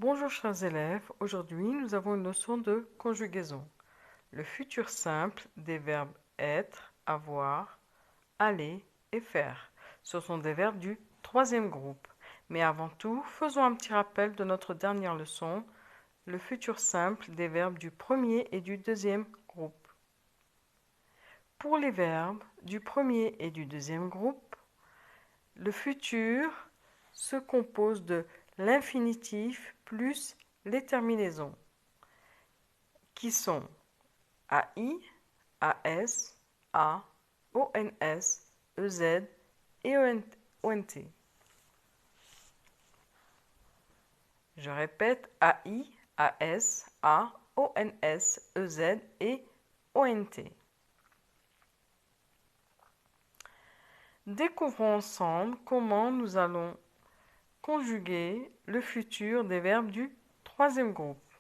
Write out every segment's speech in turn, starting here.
Bonjour chers élèves, aujourd'hui nous avons une notion de conjugaison. Le futur simple des verbes être, avoir, aller et faire. Ce sont des verbes du troisième groupe. Mais avant tout, faisons un petit rappel de notre dernière leçon, le futur simple des verbes du premier et du deuxième groupe. Pour les verbes du premier et du deuxième groupe, le futur se compose de l'infinitif plus les terminaisons, qui sont AI, AS, A, ONS, EZ et ONT. Je répète, AI, AS, A, ONS, EZ et ONT. Découvrons ensemble comment nous allons conjuguer le futur des verbes du troisième groupe.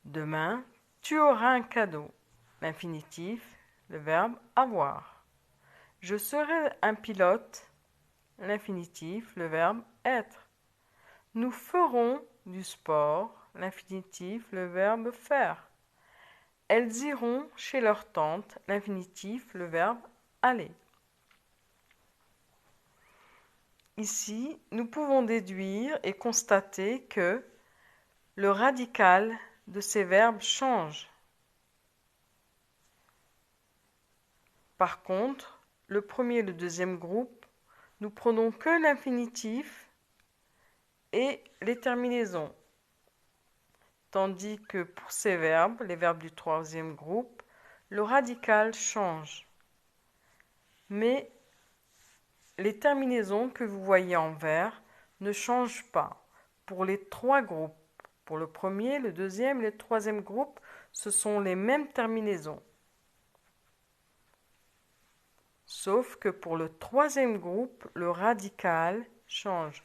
Demain, tu auras un cadeau. L'infinitif, le verbe avoir. Je serai un pilote. L'infinitif, le verbe être. Nous ferons du sport. L'infinitif, le verbe faire. Elles iront chez leur tante. L'infinitif, le verbe aller. Ici, nous pouvons déduire et constater que le radical de ces verbes change. Par contre, le premier et le deuxième groupe, nous prenons que l'infinitif et les terminaisons. Tandis que pour ces verbes, les verbes du troisième groupe, le radical change. Mais les terminaisons que vous voyez en vert ne changent pas. Pour les trois groupes, pour le premier, le deuxième et le troisième groupe, ce sont les mêmes terminaisons. Sauf que pour le troisième groupe, le radical change.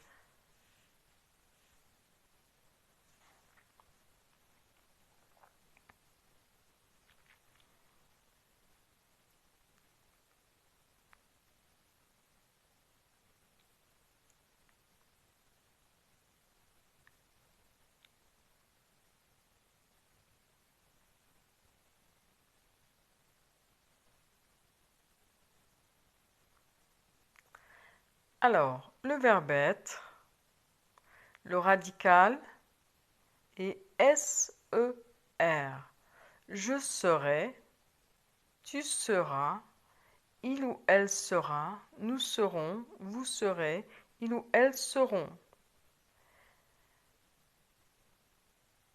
Alors, le verbe être, le radical est SER. Je serai, tu seras, il ou elle sera, nous serons, vous serez, il ou elle seront.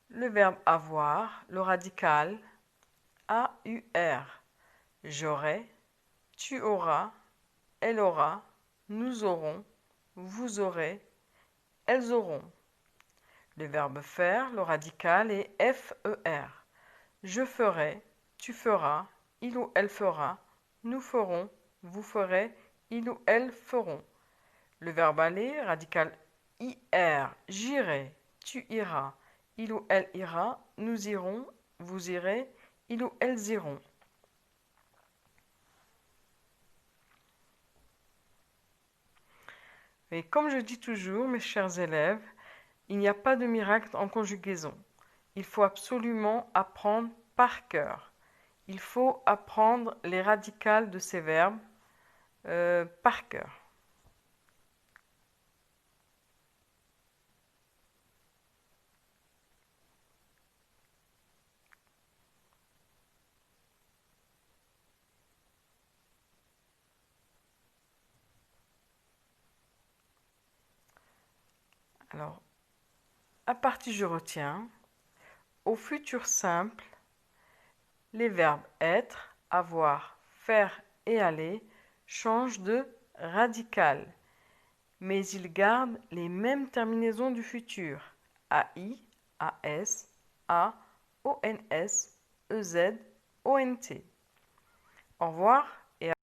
Le verbe avoir, le radical AUR. J'aurai, tu auras, elle aura, nous aurons, vous aurez, elles auront. Le verbe faire, le radical est FER. Je ferai, tu feras, il ou elle fera, nous ferons, vous ferez, il ou elles feront. Le verbe aller, radical IR. J'irai, tu iras, il ou elle ira, nous irons, vous irez, il ou elles iront. Et comme je dis toujours, mes chers élèves, il n'y a pas de miracle en conjugaison. Il faut absolument apprendre par cœur. Il faut apprendre les radicales de ces verbes par cœur. Alors, à partir je retiens, au futur simple, les verbes être, avoir, faire et aller changent de radical, mais ils gardent les mêmes terminaisons du futur. AI, AS, A, ONS, EZ, ONT. Au revoir et à